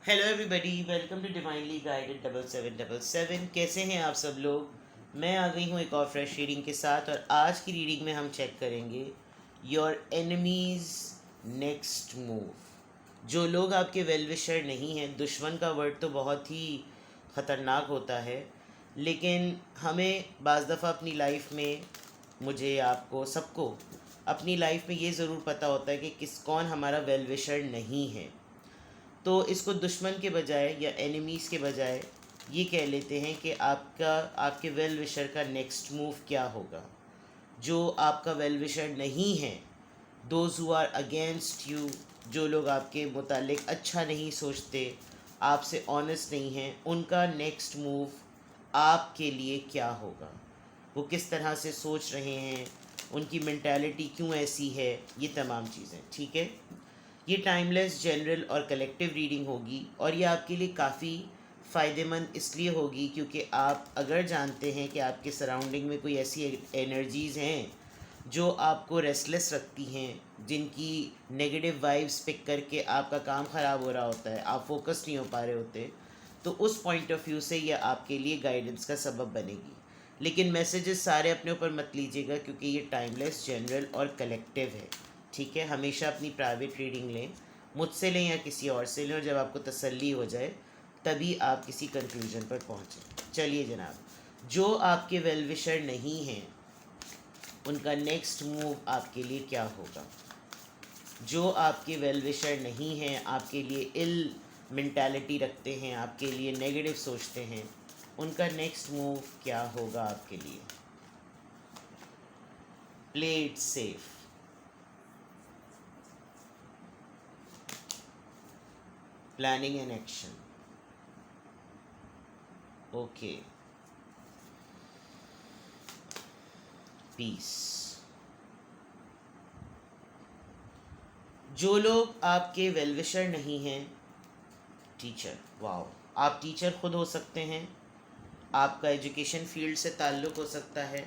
Hello everybody, welcome to divinely guided 7777। कैसे हैं आप सब लोग। मैं आ गई हूँ एक और फ्रेश रीडिंग के साथ, और आज की रीडिंग में हम चेक करेंगे योर एनिमीज़ नेक्स्ट मूव। जो लोग आपके वेल विशर नहीं हैं, दुश्मन का वर्ड तो बहुत ही ख़तरनाक होता है, लेकिन हमें बाज़ दफ़ा अपनी लाइफ में, मुझे, आपको, सबको अपनी लाइफ में ये ज़रूर पता होता है कि कौन हमारा वेल विशर नहीं है। तो इसको दुश्मन के बजाय या एनिमीज़ के बजाय ये कह लेते हैं कि आपके वेल विशर का नेक्स्ट मूव क्या होगा। जो आपका वेल विशर नहीं है, those who are against you, जो लोग आपके मुतालिक अच्छा नहीं सोचते, आपसे ऑनेस्ट नहीं हैं, उनका नेक्स्ट मूव आपके लिए क्या होगा। वो किस तरह से सोच रहे हैं, उनकी मेंटालिटी क्यों ऐसी है, ये तमाम चीज़ें। ठीक है, ये टाइमलेस, जनरल और कलेक्टिव रीडिंग होगी, और ये आपके लिए काफ़ी फ़ायदेमंद इसलिए होगी क्योंकि आप अगर जानते हैं कि आपके सराउंडिंग में कोई ऐसी एनर्जीज़ हैं जो आपको रेस्टलेस रखती हैं, जिनकी नेगेटिव वाइब्स पिक करके आपका काम ख़राब हो रहा होता है, आप फोकस नहीं हो पा रहे होते, तो उस पॉइंट ऑफ व्यू से यह आपके लिए गाइडेंस का सबब बनेगी। लेकिन मैसेजेस सारे अपने ऊपर मत लीजिएगा क्योंकि ये टाइमलेस, जनरल और कलेक्टिव है। ठीक है, हमेशा अपनी प्राइवेट रीडिंग लें, मुझसे लें या किसी और से लें, और जब आपको तसल्ली हो जाए तभी आप किसी कंक्लूजन पर पहुँचें। चलिए जनाब, जो आपके वेल विशर नहीं हैं उनका नेक्स्ट मूव आपके लिए क्या होगा। जो आपके वेल विशर नहीं हैं, आपके लिए इल मेंटालिटी रखते हैं, आपके लिए नेगेटिव सोचते हैं, उनका नेक्स्ट मूव क्या होगा आपके लिए। Play it safe. Planning and action. Okay, peace. जो लोग आपके वेलविशर नहीं हैं, टीचर, वाओ, आप टीचर खुद हो सकते हैं, आपका एजुकेशन फील्ड से ताल्लुक़ हो सकता है,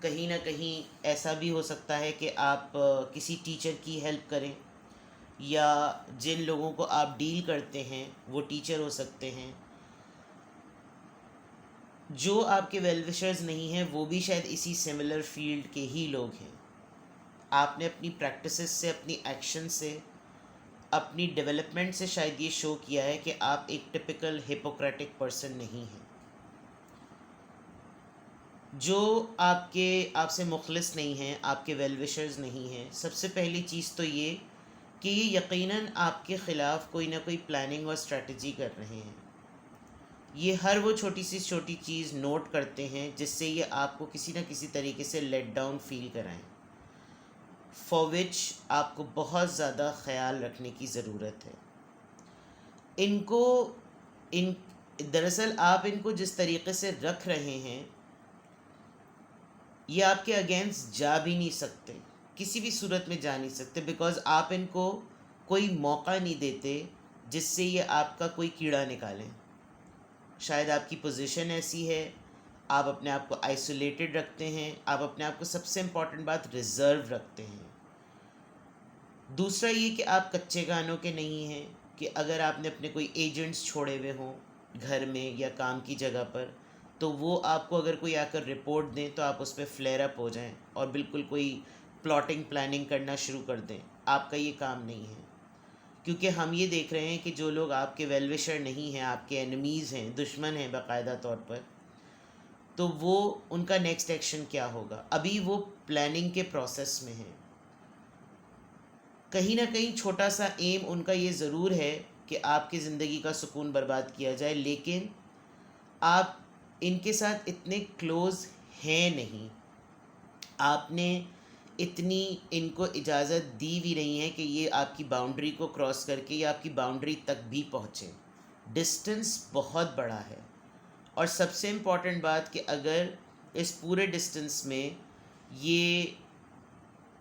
कहीं ना कहीं ऐसा भी हो सकता है कि आप किसी टीचर की हेल्प करें, या जिन लोगों को आप डील करते हैं वो टीचर हो सकते हैं। जो आपके वेलविशर्स नहीं हैं वो भी शायद इसी सिमिलर फील्ड के ही लोग हैं। आपने अपनी प्रैक्टिसेस से, अपनी एक्शन से, अपनी डेवलपमेंट से शायद ये शो किया है कि आप एक टिपिकल हिपोक्रेटिक पर्सन नहीं हैं। जो आपसे मुखलिस नहीं हैं, आपके वेलविशर्स नहीं हैं, सबसे पहली चीज़ तो ये कि ये यकीनन आपके ख़िलाफ़ कोई ना कोई प्लानिंग और स्ट्रेटजी कर रहे हैं। ये हर वो छोटी सी छोटी चीज़ नोट करते हैं जिससे ये आपको किसी न किसी तरीके से लेट डाउन फील कराएं, फॉर विच आपको बहुत ज़्यादा ख्याल रखने की ज़रूरत है। इनको इन दरअसल आप इनको जिस तरीके से रख रहे हैं, ये आपके अगेंस्ट जा भी नहीं सकते, किसी भी सूरत में जा नहीं सकते, बिकॉज़ आप इनको कोई मौका नहीं देते जिससे ये आपका कोई कीड़ा निकालें। शायद आपकी पोजीशन ऐसी है, आप अपने आप को आइसोलेटेड रखते हैं, आप अपने आप को, सबसे इम्पॉर्टेंट बात, रिज़र्व रखते हैं। दूसरा ये कि आप कच्चे गानों के नहीं हैं, कि अगर आपने अपने कोई एजेंट्स छोड़े हुए हों घर में या काम की जगह पर, तो वो आपको अगर कोई आकर रिपोर्ट दें तो आप उस पर फ्लेयर अप हो जाएं और बिल्कुल कोई प्लॉटिंग प्लानिंग करना शुरू कर दें। आपका ये काम नहीं है, क्योंकि हम ये देख रहे हैं कि जो लोग आपके वेलविशर नहीं हैं, आपके एनिमीज़ हैं, दुश्मन हैं बाकायदा तौर पर, तो वो, उनका नेक्स्ट एक्शन क्या होगा, अभी वो प्लानिंग के प्रोसेस में है। कहीं ना कहीं छोटा सा एम उनका ये ज़रूर है कि आपकी ज़िंदगी का सुकून बर्बाद किया जाए, लेकिन आप इनके साथ इतने क्लोज़ हैं नहीं, आपने इतनी इनको इजाज़त दी भी नहीं है कि ये आपकी बाउंड्री को क्रॉस करके या आपकी बाउंड्री तक भी पहुँचे। डिस्टेंस बहुत बड़ा है, और सबसे इम्पॉर्टेंट बात कि अगर इस पूरे डिस्टेंस में ये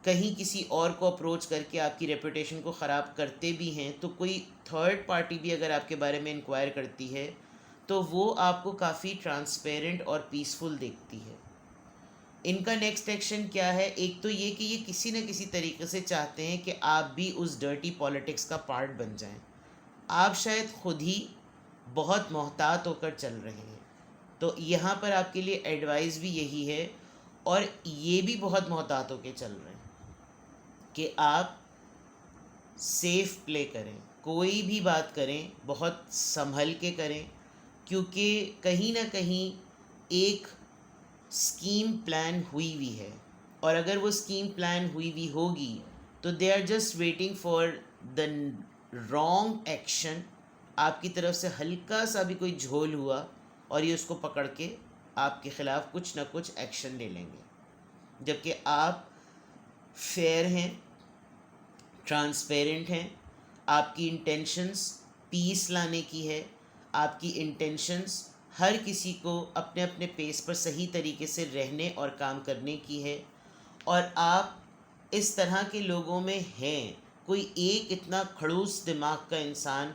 कहीं किसी और को अप्रोच करके आपकी रेपुटेशन को ख़राब करते भी हैं, तो कोई थर्ड पार्टी भी अगर आपके बारे में इंक्वायर करती है तो वो आपको काफ़ी ट्रांसपेरेंट और पीसफुल देखती है। इनका नेक्स्ट एक्शन क्या है, एक तो ये कि ये किसी न किसी तरीके से चाहते हैं कि आप भी उस डर्टी पॉलिटिक्स का पार्ट बन जाएं, आप शायद खुद ही बहुत मोहतात होकर चल रहे हैं। तो यहाँ पर आपके लिए एडवाइस भी यही है, और ये भी बहुत मोहतात होकर चल रहे हैं कि आप सेफ प्ले करें, कोई भी बात करें बहुत संभल के करें, क्योंकि कहीं ना कहीं एक स्कीम प्लान हुई हुई है, और अगर वो स्कीम प्लान हुई हुई होगी तो they are just waiting for the wrong action. आपकी तरफ से हल्का सा भी कोई झोल हुआ और ये उसको पकड़ के आपके ख़िलाफ़ कुछ ना कुछ एक्शन ले लेंगे। जबकि आप फेयर हैं, ट्रांसपेरेंट हैं, आपकी इंटेंशंस पीस लाने की है, आपकी इंटेंशंस हर किसी को अपने अपने पेस पर सही तरीके से रहने और काम करने की है, और आप इस तरह के लोगों में हैं। कोई एक इतना खड़ूस दिमाग का इंसान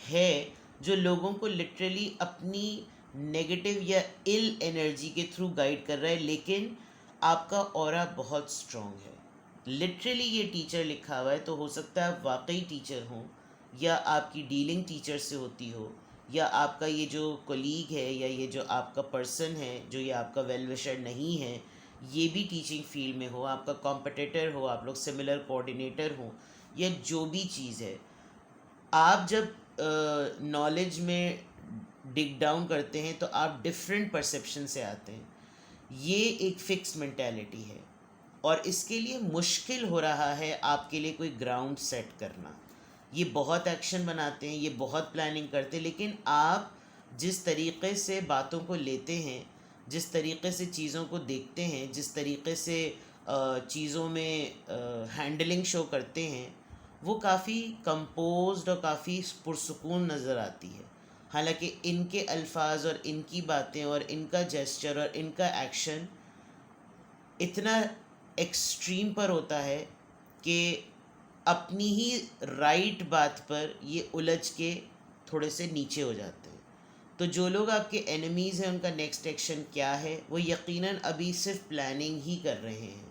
है जो लोगों को लिटरली अपनी नेगेटिव या इल एनर्जी के थ्रू गाइड कर रहा है, लेकिन आपका ऑरा बहुत स्ट्रॉन्ग है। लिटरली ये टीचर लिखा हुआ है, तो हो सकता है आप वाकई टीचर हों, या आपकी डीलिंग टीचर से होती हो, या आपका ये जो कोलीग है या ये जो आपका पर्सन है जो ये आपका वेल विशर नहीं है, ये भी टीचिंग फील्ड में हो, आपका कॉम्पिटिटर हो, आप लोग सिमिलर कोऑर्डिनेटर हो, या जो भी चीज़ है। आप जब नॉलेज में डिग डाउन करते हैं तो आप डिफरेंट परसेप्शन से आते हैं। ये एक फ़िक्स मेंटालिटी है, और इसके लिए मुश्किल हो रहा है आपके लिए कोई ग्राउंड सेट करना। ये बहुत एक्शन बनाते हैं, ये बहुत प्लानिंग करते हैं, लेकिन आप जिस तरीक़े से बातों को लेते हैं, जिस तरीक़े से चीज़ों को देखते हैं, जिस तरीक़े से चीज़ों में हैंडलिंग शो करते हैं, वो काफ़ी कंपोज्ड और काफ़ी पुरसुकून नज़र आती है। हालांकि इनके अल्फाज और इनकी बातें और इनका जेस्चर और इनका एक्शन इतना एक्सट्रीम पर होता है कि अपनी ही राइट बात पर ये उलझ के थोड़े से नीचे हो जाते हैं। तो जो लोग आपके एनिमीज़ हैं उनका नेक्स्ट एक्शन क्या है, वो यकीनन अभी सिर्फ प्लानिंग ही कर रहे हैं।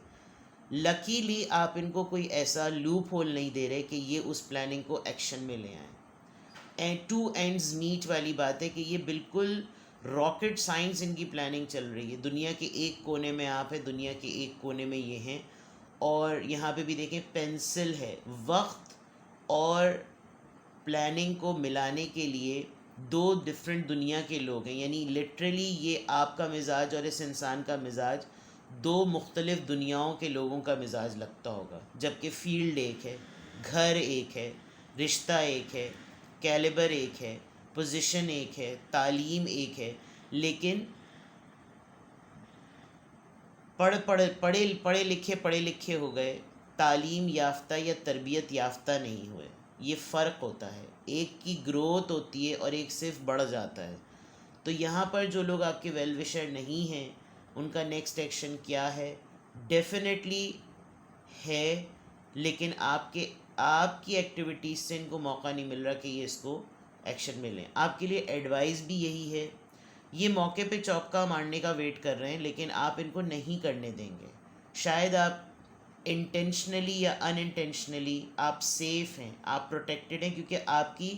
लकीली आप इनको कोई ऐसा लूप होल नहीं दे रहे कि ये उस प्लानिंग को एक्शन में ले आएँ। एंड टू एंड्स मीट वाली बात है कि ये बिल्कुल रॉकेट साइंस इनकी प्लानिंग चल रही है। दुनिया के एक कोने में आप हैं, दुनिया के एक कोने में ये हैं, और यहाँ पे भी देखें पेंसिल है। वक्त और प्लानिंग को मिलाने के लिए दो डिफरेंट दुनिया के लोग हैं, यानी लिटरली ये आपका मिजाज और इस इंसान का मिजाज दो मुख्तलिफ़ दुनियाओं के लोगों का मिजाज लगता होगा। जबकि फील्ड एक है, घर एक है, रिश्ता एक है, कैलिबर एक है, पोजीशन एक है, तालीम एक है, लेकिन पढ़े लिखे हो गए, तालीम याफ्ता या तरबियत याफ्ता नहीं हुए। ये फ़र्क होता है, एक की ग्रोथ होती है और एक सिर्फ बढ़ जाता है। तो यहाँ पर जो लोग आपके वेल विशर नहीं हैं उनका नेक्स्ट एक्शन क्या है, डेफिनेटली है, लेकिन आपकी एक्टिविटीज़ से इनको मौका नहीं मिल रहा कि ये इसको एक्शन में लें। आपके लिए एडवाइस भी यही है, ये मौके पे चौका मारने का वेट कर रहे हैं, लेकिन आप इनको नहीं करने देंगे। शायद आप इंटेंशनली या अनइंटेंशनली आप सेफ़ हैं, आप प्रोटेक्टेड हैं, क्योंकि आपकी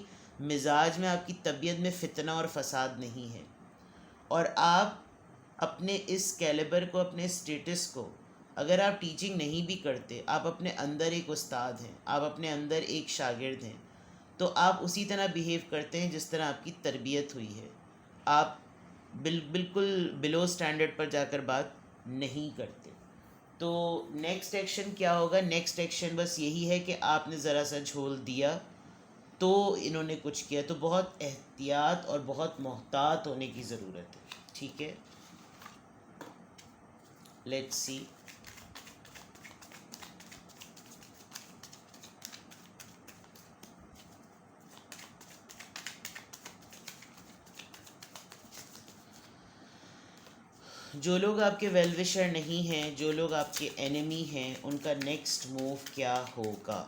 मिजाज में, आपकी तबीयत में फितना और फसाद नहीं है। और आप अपने इस कैलिबर को, अपने स्टेटस को, अगर आप टीचिंग नहीं भी करते, आप अपने अंदर एक उस्ताद हैं, आप अपने अंदर एक शागिर्द हैं, तो आप उसी तरह बिहेव करते हैं जिस तरह आपकी तरबियत हुई है। आप बिल्कुल बिलो स्टैंडर्ड पर जाकर बात नहीं करते। तो नेक्स्ट एक्शन क्या होगा? नेक्स्ट एक्शन बस यही है कि आपने ज़रा सा झोल दिया तो इन्होंने कुछ किया, तो बहुत एहतियात और बहुत मोहतात होने की ज़रूरत है। ठीक है, लेट्स सी। जो लोग आपके वेल विशर नहीं हैं, जो लोग आपके एनिमी हैं, उनका नेक्स्ट मूव क्या होगा?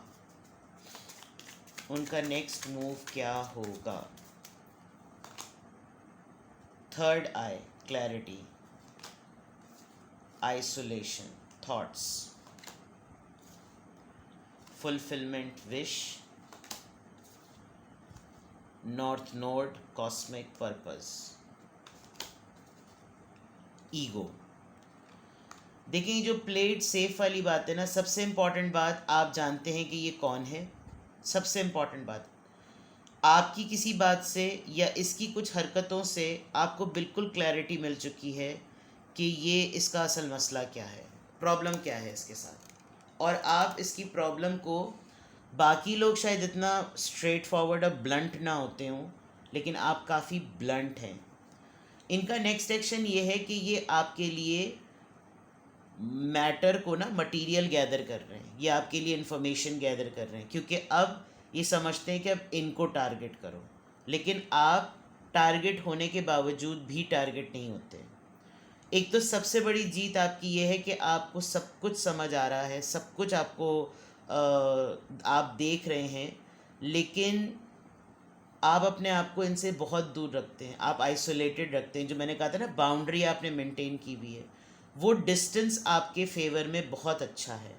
उनका नेक्स्ट मूव क्या होगा? Third eye, clarity, isolation, thoughts, fulfilment, wish, north node, cosmic purpose, ego. देखिए जो प्लेड सेफ वाली बात है ना, सबसे इम्पॉर्टेंट बात आप जानते हैं कि ये कौन है। सबसे इम्पॉर्टेंट बात, आपकी किसी बात से या इसकी कुछ हरकतों से आपको बिल्कुल क्लैरिटी मिल चुकी है कि ये इसका असल मसला क्या है, प्रॉब्लम क्या है इसके साथ। और आप इसकी प्रॉब्लम को, बाकी लोग शायद इतना स्ट्रेट फॉरवर्ड और ब्लंट ना होते हों, लेकिन आप काफ़ी ब्लंट हैं। इनका नेक्स्ट एक्शन ये है कि ये आपके लिए मैटर को ना, मटेरियल गैदर कर रहे हैं, ये आपके लिए इंफॉर्मेशन गैदर कर रहे हैं, क्योंकि अब ये समझते हैं कि अब इनको टारगेट करो। लेकिन आप टारगेट होने के बावजूद भी टारगेट नहीं होते। एक तो सबसे बड़ी जीत आपकी ये है कि आपको सब कुछ समझ आ रहा है, सब कुछ आपको आप देख रहे हैं, लेकिन आप अपने आप को इनसे बहुत दूर रखते हैं, आप आइसोलेटेड रखते हैं। जो मैंने कहा था ना, बाउंड्री आपने मेंटेन की हुई है, वो डिस्टेंस आपके फेवर में बहुत अच्छा है।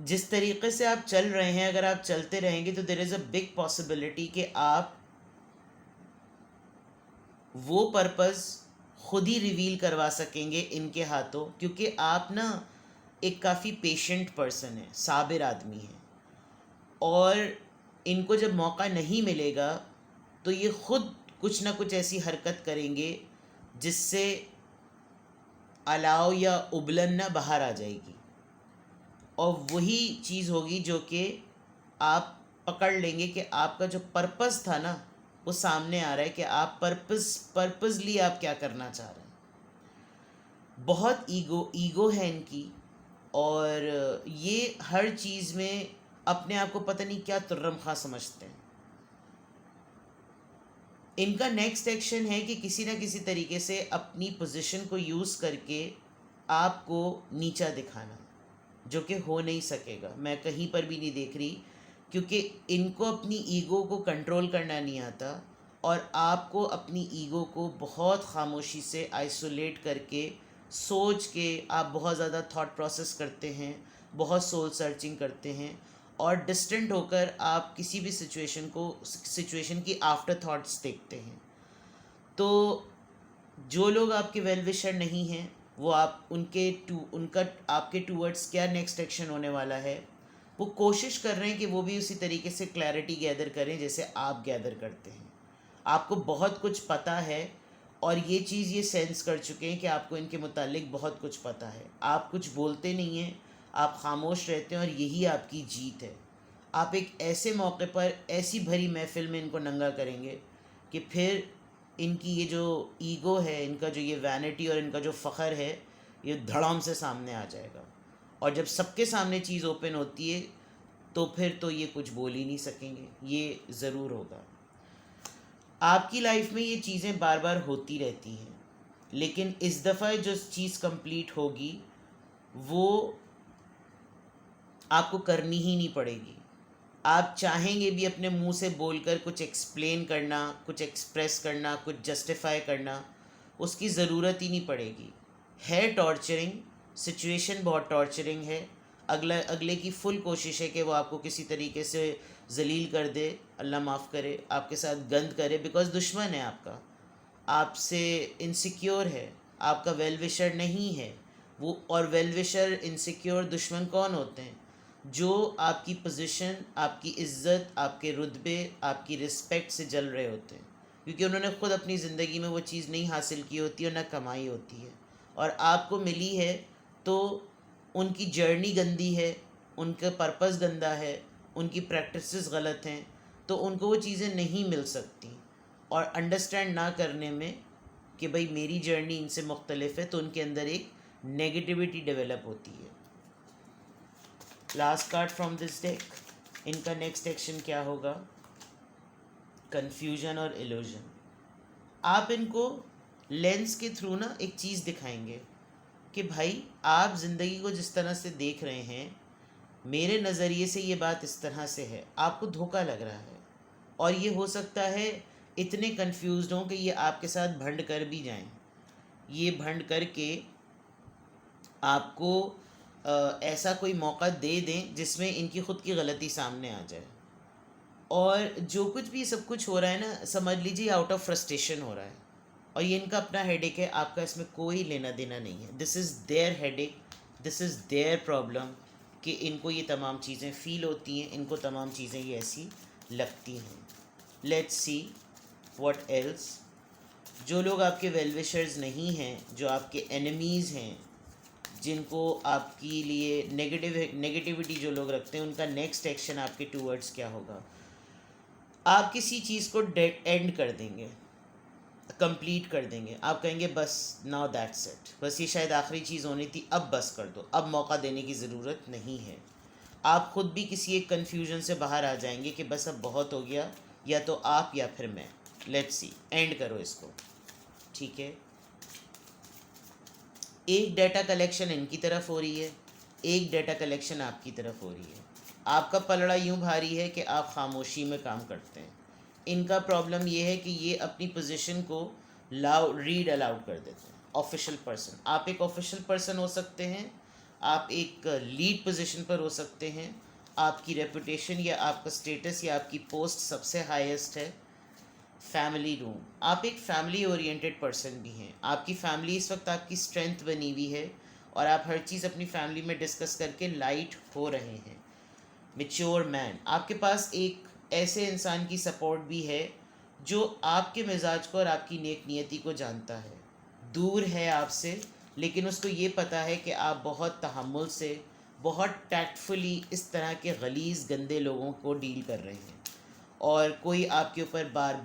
जिस तरीके से आप चल रहे हैं, अगर आप चलते रहेंगे तो there is a big possibility कि आप वो पर्पस खुद ही रिवील करवा सकेंगे इनके हाथों, क्योंकि आप ना एक काफ़ी पेशेंट पर्सन है, साबिर आदमी है, और इनको जब मौका नहीं मिलेगा तो ये खुद कुछ ना कुछ ऐसी हरकत करेंगे जिससे अलाव या उबलन ना बाहर आ जाएगी, और वही चीज़ होगी जो कि आप पकड़ लेंगे कि आपका जो पर्पस था ना, वो सामने आ रहा है कि आप पर्पसली आप क्या करना चाह रहे हैं। बहुत ईगो है इनकी, और ये हर चीज़ में अपने आप को पता नहीं क्या तुर्रम खा समझते हैं। इनका नेक्स्ट एक्शन है कि किसी ना किसी तरीके से अपनी पोजीशन को यूज़ करके आपको नीचा दिखाना, जो कि हो नहीं सकेगा, मैं कहीं पर भी नहीं देख रही, क्योंकि इनको अपनी ईगो को कंट्रोल करना नहीं आता, और आपको अपनी ईगो को बहुत खामोशी से आइसोलेट करके, सोच के आप बहुत ज़्यादा थॉट प्रोसेस करते हैं, बहुत सोल सर्चिंग करते हैं, और डिस्टेंट होकर आप किसी भी सिचुएशन की आफ्टर थॉट्स देखते हैं। तो जो लोग आपके वेल विशर नहीं हैं, वो आप उनका आपके टूवर्ड्स क्या नेक्स्ट एक्शन होने वाला है, वो कोशिश कर रहे हैं कि वो भी उसी तरीके से क्लैरिटी गैदर करें जैसे आप गैदर करते हैं। आपको बहुत कुछ पता है, और ये चीज़ ये सेंस कर चुके हैं कि आपको इनके मुतालिक बहुत कुछ पता है। आप कुछ बोलते नहीं हैं, आप खामोश रहते हैं, और यही आपकी जीत है। आप एक ऐसे मौके पर ऐसी भरी महफिल में इनको नंगा करेंगे कि फिर इनकी ये जो ईगो है, इनका जो ये वैनिटी और इनका जो फ़ख्र है, ये धड़ाम से सामने आ जाएगा। और जब सबके सामने चीज़ ओपन होती है तो फिर तो ये कुछ बोल ही नहीं सकेंगे, ये ज़रूर होगा। आपकी लाइफ में ये चीज़ें बार बार होती रहती हैं, लेकिन इस दफ़ा जो चीज़ कंप्लीट होगी वो आपको करनी ही नहीं पड़ेगी। आप चाहेंगे भी अपने मुंह से बोलकर कुछ एक्सप्लेन करना, कुछ एक्सप्रेस करना, कुछ जस्टिफाई करना, उसकी ज़रूरत ही नहीं पड़ेगी। है टॉर्चरिंग, सिचुएशन बहुत टॉर्चरिंग है। अगले की फुल कोशिश है कि वो आपको किसी तरीके से जलील कर दे, अल्लाह माफ़ करे, आपके साथ गंद करे, बिकॉज़ दुश्मन है आपका, आपसे इनसिक्योर है, आपका वेल विशर नहीं है वो। और वेल विशर, इनसिक्योर दुश्मन कौन होते हैं? जो आपकी पोजीशन, आपकी इज़्ज़त, आपके रुतबे, आपकी रिस्पेक्ट से जल रहे होते हैं, क्योंकि उन्होंने ख़ुद अपनी ज़िंदगी में वो चीज़ नहीं हासिल की होती और ना कमाई होती है, और आपको मिली है। तो उनकी जर्नी गंदी है, उनका पर्पस गंदा है, उनकी प्रैक्टिसेस गलत हैं, तो उनको वो चीज़ें नहीं मिल सकती। और अंडरस्टैंड ना करने में कि भाई मेरी जर्नी इनसे मुख्तलिफ है, तो उनके अंदर एक नेगेटिविटी डेवलप होती है। Last card from this deck, इनका नेक्स्ट एक्शन क्या होगा? कन्फ्यूजन और इल्यूजन। आप इनको लेंस के थ्रू ना एक चीज़ दिखाएंगे कि भाई आप ज़िंदगी को जिस तरह से देख रहे हैं, मेरे नज़रिए से ये बात इस तरह से है, आपको धोखा लग रहा है, और ये हो सकता है इतने कंफ्यूज्ड हों कि ये आपके साथ भंड कर भी जाएं। ये भंड करके आपको ऐसा कोई मौका दे दें जिसमें इनकी ख़ुद की गलती सामने आ जाए। और जो कुछ भी सब कुछ हो रहा है ना, समझ लीजिए आउट ऑफ फ्रस्ट्रेशन हो रहा है, और ये इनका अपना हेडेक है, आपका इसमें कोई लेना देना नहीं है. This is their headache, this is their problem कि इनको ये तमाम चीज़ें फ़ील होती हैं, इनको तमाम चीज़ें ये ऐसी लगती हैं. Let's see what else. जो लोग आपके वेल विशर्स नहीं हैं, जो आपके एनिमीज़ हैं, जिनको आपके लिए नेगेटिविटी जो लोग रखते हैं, उनका नेक्स्ट एक्शन आपके टूवर्ड्स क्या होगा. आप किसी चीज़ को डेड एंड कर देंगे, कंप्लीट कर देंगे. आप कहेंगे बस नाउ दैट्स इट, बस ये शायद आखिरी चीज़ होनी थी, अब बस कर दो, अब मौका देने की ज़रूरत नहीं है. आप ख़ुद भी किसी एक कन्फ्यूजन से बाहर आ जाएंगे कि बस अब बहुत हो गया, या तो आप या फिर मैं. लेट्स सी, एंड करो इसको. ठीक है, एक डाटा कलेक्शन इनकी तरफ हो रही है, एक डाटा कलेक्शन आपकी तरफ हो रही है. आपका पलड़ा यूँ भारी है कि आप खामोशी में काम करते हैं. इनका प्रॉब्लम ये है कि ये अपनी पोजीशन को रीड अलाउड कर देते हैं. ऑफिशियल पर्सन, आप एक ऑफिशियल पर्सन हो सकते हैं, आप एक लीड पोजीशन पर हो सकते हैं, आपकी रेपुटेशन या आपका स्टेटस या आपकी पोस्ट सबसे हाईएस्ट है. फैमिली रूम, आप एक फैमिली ओरिएंटेड पर्सन भी हैं. आपकी फैमिली इस वक्त आपकी स्ट्रेंथ बनी हुई है, और आप हर चीज़ अपनी फैमिली में डिस्कस करके लाइट हो रहे हैं. मैच्योर मैन, आपके पास एक ऐसे इंसान की सपोर्ट भी है जो आपके मिजाज को और आपकी नेक नियति को जानता है. दूर है आपसे, लेकिन उसको ये पता है कि आप बहुत तहम्मुल से, बहुत टैक्टफुली इस तरह के गलीज़ गंदे लोगों को डील कर रहे हैं. और कोई आपके ऊपर बार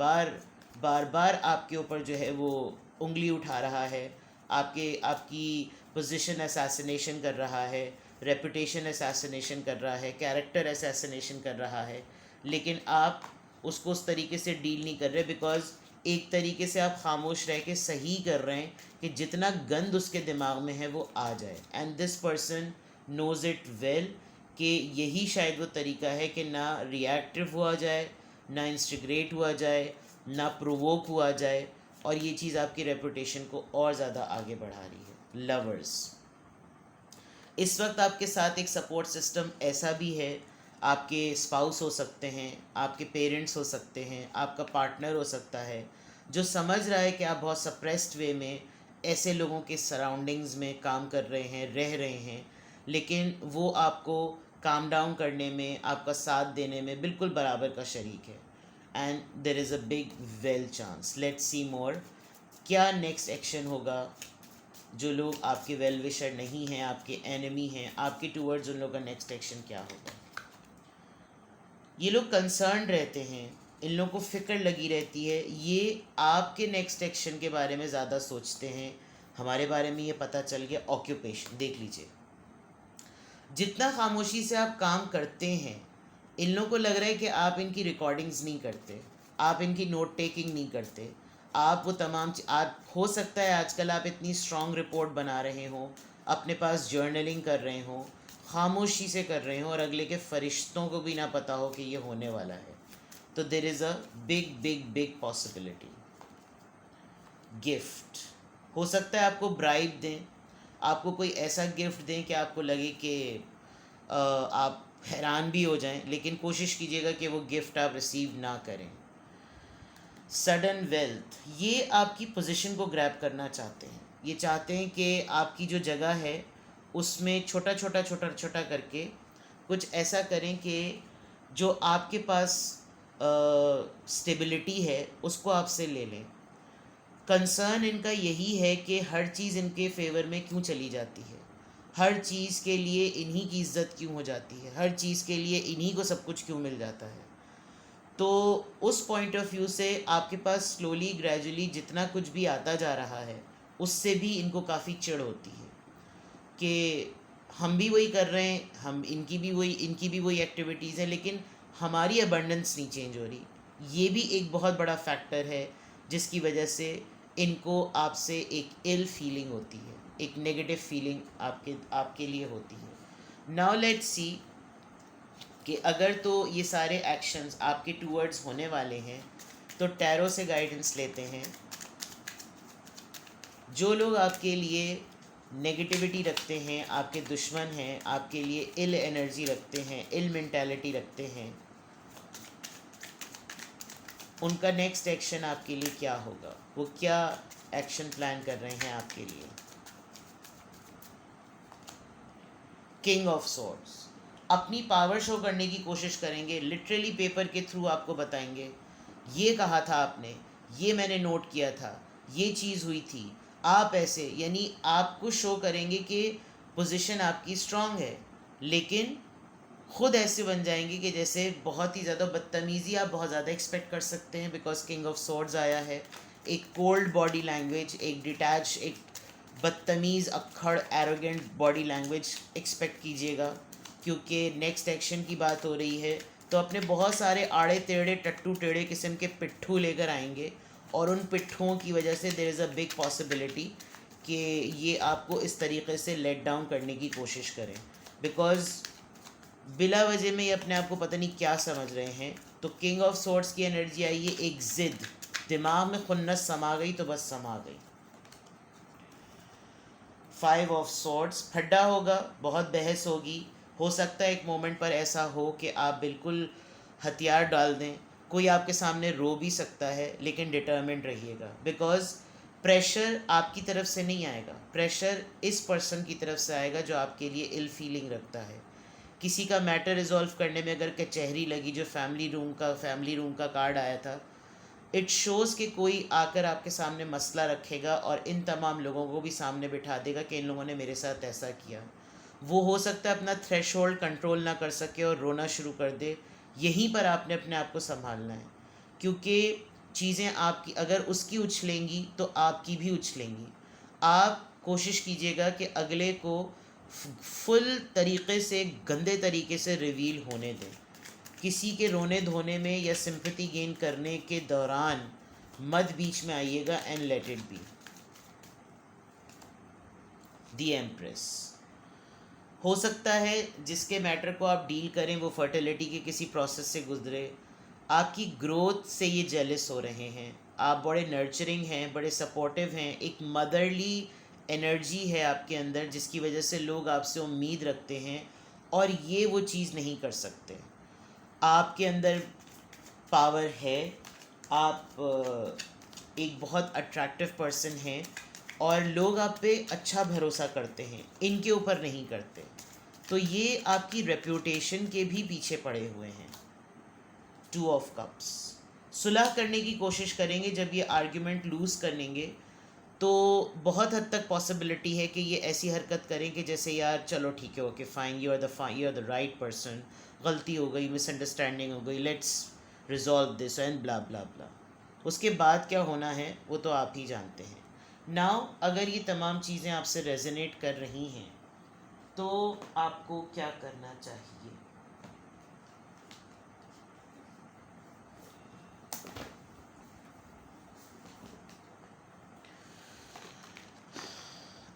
बार आपके ऊपर जो है वो उंगली उठा रहा है, आपकी पोजीशन असैसिनेशन कर रहा है, रेपुटेशन असैसिनेशन कर रहा है, कैरेक्टर असैसिनेशन कर रहा है, लेकिन आप उसको उस तरीके से डील नहीं कर रहे, बिकॉज़ एक तरीके से आप खामोश रह के सही कर रहे हैं कि जितना गंद उसके दिमाग में है वो आ जाए. And this person knows it well कि यही शायद वो तरीका है कि ना रिएक्टिव हुआ जाए, ना इंस्टिग्रेट हुआ जाए, ना प्रोवोक हुआ जाए, और ये चीज़ आपकी रेपुटेशन को और ज़्यादा आगे बढ़ा रही है. लवर्स, इस वक्त आपके साथ एक सपोर्ट सिस्टम ऐसा भी है. आपके स्पाउस हो सकते हैं, आपके पेरेंट्स हो सकते हैं, आपका पार्टनर हो सकता है, जो समझ रहा है कि आप बहुत सप्रेस्ड वे में ऐसे लोगों के सराउंडिंग्स में काम कर रहे हैं, रह रहे हैं, लेकिन वो आपको काम डाउन करने में, आपका साथ देने में बिल्कुल बराबर का शरीक है. And there is a big well chance. Let's see more, क्या नेक्स्ट एक्शन होगा. जो लोग आपके वेल विशर नहीं हैं, आपके एनिमी हैं, आपके टूवर्ड्स उन लोगों का नेक्स्ट एक्शन क्या होगा. ये लोग कंसर्न रहते हैं, इन लोगों को फ़िक्र लगी रहती है, ये आपके नेक्स्ट एक्शन के बारे में ज़्यादा सोचते हैं. हमारे बारे में ये पता चल गया. ऑक्यूपेशन देख लीजिए, जितना खामोशी से आप काम करते हैं, इन लोगों को लग रहा है कि आप इनकी रिकॉर्डिंग्स नहीं करते, आप इनकी नोट टेकिंग नहीं करते, आप वो तमाम आप हो सकता है आजकल आप इतनी स्ट्रॉन्ग रिपोर्ट बना रहे हो, अपने पास जर्नलिंग कर रहे हो, खामोशी से कर रहे हो, और अगले के फरिश्तों को भी ना पता हो कि ये होने वाला है. तो there is a big big big possibility. Gift, हो सकता है आपको ब्राइब दें, आपको कोई ऐसा गिफ्ट दें कि आपको लगे कि आप हैरान भी हो जाएं, लेकिन कोशिश कीजिएगा कि वो गिफ्ट आप रिसीव ना करें. सडन वेल्थ, ये आपकी पोजीशन को ग्रैब करना चाहते हैं. ये चाहते हैं कि आपकी जो जगह है उसमें छोटा छोटा करके कुछ ऐसा करें कि जो आपके पास स्टेबिलिटी है उसको आपसे ले लें. कंसर्न इनका यही है कि हर चीज़ इनके फेवर में क्यों चली जाती है, हर चीज़ के लिए इन्हीं की इज्जत क्यों हो जाती है, हर चीज़ के लिए इन्हीं को सब कुछ क्यों मिल जाता है. तो उस पॉइंट ऑफ व्यू से आपके पास स्लोली ग्रेजुअली जितना कुछ भी आता जा रहा है, उससे भी इनको काफ़ी चिढ़ होती है कि हम भी वही कर रहे हैं, हम इनकी भी वही एक्टिविटीज़ हैं, लेकिन हमारी अबंडेंस नहीं चेंज हो रही. ये भी एक बहुत बड़ा फैक्टर है जिसकी वजह से इनको आपसे एक इल फीलिंग होती है, एक नेगेटिव फीलिंग आपके लिए होती है. नाउ लेट्स सी कि अगर तो ये सारे एक्शंस आपके टूवर्ड्स होने वाले हैं, तो टैरो से गाइडेंस लेते हैं. जो लोग आपके लिए नेगेटिविटी रखते हैं, आपके दुश्मन हैं, आपके लिए इल एनर्जी रखते हैं, इल मेंटालिटी रखते हैं, उनका नेक्स्ट एक्शन आपके लिए क्या होगा, वो क्या एक्शन प्लान कर रहे हैं आपके लिए। किंग ऑफ सॉर्ड्स अपनी पावर शो करने की कोशिश करेंगे, लिटरली पेपर के थ्रू आपको बताएंगे ये कहा था आपने, ये मैंने नोट किया था, ये चीज़ हुई थी, आप ऐसे, यानी आपको शो करेंगे कि पोजीशन आपकी स्ट्रांग है, लेकिन खुद ऐसे बन जाएंगे कि जैसे बहुत ही ज़्यादा बदतमीज़ी आप बहुत ज़्यादा एक्सपेक्ट कर सकते हैं, बिकॉज किंग ऑफ सॉर्ड्स आया है। एक कोल्ड बॉडी लैंग्वेज, एक डिटैच, एक बदतमीज़, अक्खड़, एरोगेंट बॉडी लैंग्वेज एक्सपेक्ट कीजिएगा, क्योंकि नेक्स्ट एक्शन की बात हो रही है। तो अपने बहुत सारे आड़े टेढ़े टट्टू टेढ़े किस्म के पिट्ठू लेकर आएंगे, और उन पिट्ठुओं की वजह से there is a big possibility कि ये आपको इस तरीके से लेट डाउन करने की कोशिश करें, बिकॉज़ बिला वजह में ये अपने आप को पता नहीं क्या समझ रहे हैं। तो किंग ऑफ सॉर्ड्स की एनर्जी आई है, एक ज़िद, दिमाग में खुन्नस समा गई तो बस समा गई। 5 ऑफ सॉर्ड्स फड्डा होगा, बहुत बहस होगी, हो सकता है एक मोमेंट पर ऐसा हो कि आप बिल्कुल हथियार डाल दें, कोई आपके सामने रो भी सकता है, लेकिन डिटर्मिन्ड रहिएगा, बिकॉज प्रेशर आपकी तरफ से नहीं आएगा, प्रेशर इस पर्सन की तरफ से आएगा जो आपके लिए इल फीलिंग रखता है। किसी का मैटर रिजॉल्व करने में अगर कचहरी लगी, जो फैमिली रूम का कार्ड आया था, इट शोज़ कि कोई आकर आपके सामने मसला रखेगा और इन तमाम लोगों को भी सामने बिठा देगा कि इन लोगों ने मेरे साथ ऐसा किया। वो हो सकता है अपना थ्रेशोल्ड कंट्रोल ना कर सके और रोना शुरू कर दे। यहीं पर आपने अपने आप को संभालना है, क्योंकि चीज़ें आपकी अगर उसकी उछलेंगी तो आपकी भी उछलेंगी। आप कोशिश कीजिएगा कि अगले को फुल तरीके से, गंदे तरीके से रिवील होने दें। किसी के रोने धोने में या सिंपैथी गेन करने के दौरान मत बीच में आइएगा, and let it be. The empress हो सकता है जिसके मैटर को आप डील करें वो फर्टिलिटी के किसी प्रोसेस से गुजरे, आपकी ग्रोथ से ये जेलस हो रहे हैं, आप बड़े नर्चरिंग हैं, बड़े सपोर्टिव हैं, एक मदरली एनर्जी है आपके अंदर जिसकी वजह से लोग आपसे उम्मीद रखते हैं और ये वो चीज़ नहीं कर सकते। आपके अंदर पावर है, आप एक बहुत अट्रैक्टिव पर्सन हैं और लोग आप पे अच्छा भरोसा करते हैं, इनके ऊपर नहीं करते। तो ये आपकी रेप्यूटेशन के भी पीछे पड़े हुए हैं। 2 ऑफ कप्स सुलह करने की कोशिश करेंगे, जब ये आर्ग्यूमेंट लूज़ करेंगे तो बहुत हद तक पॉसिबिलिटी है कि ये ऐसी हरकत करें कि जैसे यार चलो ठीक है, okay fine, you are the right person, गलती हो गई, मिसअंडरस्टैंडिंग हो गई, let's resolve this and blah blah blah. उसके बाद क्या होना है वो तो आप ही जानते हैं। नाउ अगर ये तमाम चीज़ें आपसे रेजोनेट कर रही हैं तो आपको क्या करना चाहिए?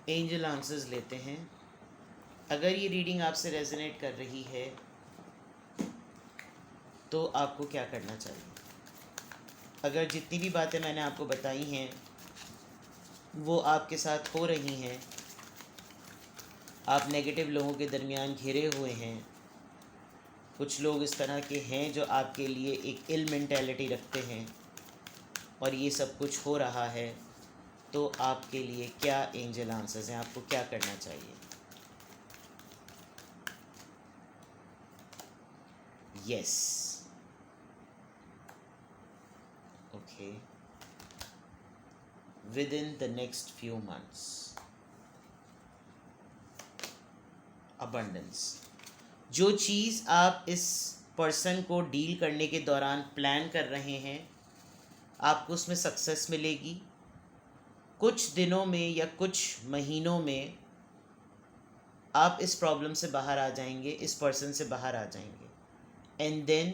एंजल आंसर्स लेते हैं। अगर ये रीडिंग आपसे रेजोनेट कर रही है तो आपको क्या करना चाहिए? अगर जितनी भी बातें मैंने आपको बताई हैं वो आपके साथ हो रही हैं, आप नेगेटिव लोगों के दरमियान घिरे हुए हैं, कुछ लोग इस तरह के हैं जो आपके लिए एक इल मेंटालिटी रखते हैं और ये सब कुछ हो रहा है, तो आपके लिए क्या एंजल आंसर्स हैं, आपको क्या करना चाहिए? Yes, okay, with in the next few months abundance. जो चीज़ आप इस पर्सन को डील करने के दौरान प्लान कर रहे हैं, आपको उसमें सक्सेस मिलेगी। कुछ दिनों में या कुछ महीनों में आप इस प्रॉब्लम से बाहर आ जाएंगे, इस पर्सन से बाहर आ जाएंगे, and then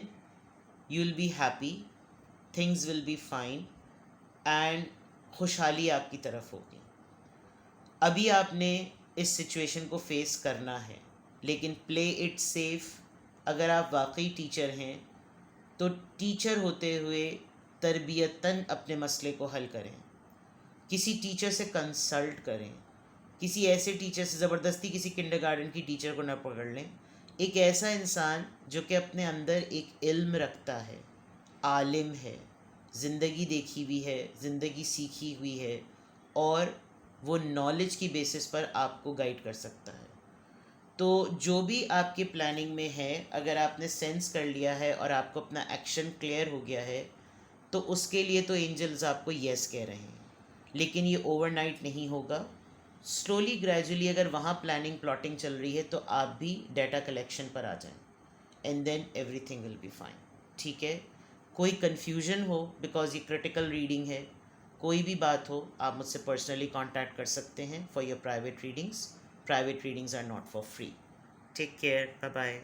you will be happy, things will be fine, and खुशहाली आपकी तरफ होगी। अभी आपने इस सिचुएशन को फेस करना है, लेकिन प्ले इट सेफ। अगर आप वाकई टीचर हैं तो टीचर होते हुए तरबियतन अपने मसले को हल करें, किसी टीचर से कंसल्ट करें, किसी ऐसे टीचर से, ज़बरदस्ती किसी किंडरगार्टन की टीचर को ना पकड़ लें। एक ऐसा इंसान जो कि अपने अंदर एक इल्म रखता है, आलिम है, ज़िंदगी देखी हुई है, ज़िंदगी सीखी हुई है, और वो नॉलेज की बेसिस पर आपको गाइड कर सकता है। तो जो भी आपके प्लानिंग में है, अगर आपने सेंस कर लिया है और आपको अपना एक्शन क्लियर हो गया है, तो उसके लिए तो एंजल्स आपको यस कह रहे हैं। लेकिन ये ओवरनाइट नहीं होगा। स्लोली ग्रेजुअली अगर वहाँ प्लानिंग प्लॉटिंग चल रही है तो आप भी डाटा कलेक्शन पर आ जाएं, and then everything will be fine. ठीक है, कोई कन्फ्यूजन हो, बिकॉज ये क्रिटिकल रीडिंग है, कोई भी बात हो, आप मुझसे पर्सनली कांटेक्ट कर सकते हैं for your private readings. Private readings are not for free. Take care, bye bye.